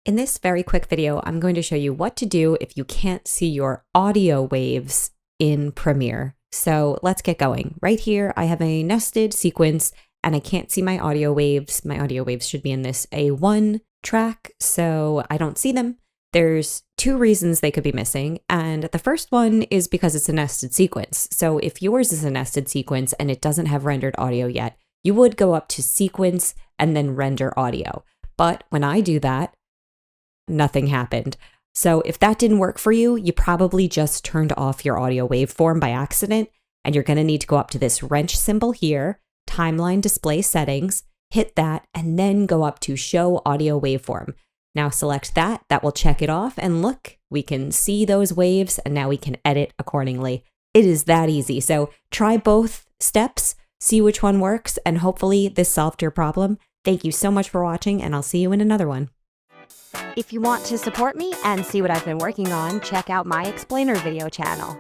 In this very quick video, I'm going to show you what to do if you can't see your audio waves in Premiere. So let's get going. Right here, I have a nested sequence and I can't see my audio waves. My audio waves should be in this A1 track, so I don't see them. There's two reasons they could be missing, and the first one is because it's a nested sequence. So if yours is a nested sequence and it doesn't have rendered audio yet, you would go up to Sequence and then Render Audio. But when I do that, nothing happened. So if that didn't work for you, you probably just turned off your audio waveform by accident, and you're going to need to go up to this wrench symbol here, Timeline Display Settings, hit that, and then go up to Show Audio Waveform. Now select that, that will check it off, and look, we can see those waves, and now we can edit accordingly. It is that easy. So try both steps, see which one works, and hopefully this solved your problem. Thank you so much for watching, and I'll see you in another one. If you want to support me and see what I've been working on, check out my Explainer video channel.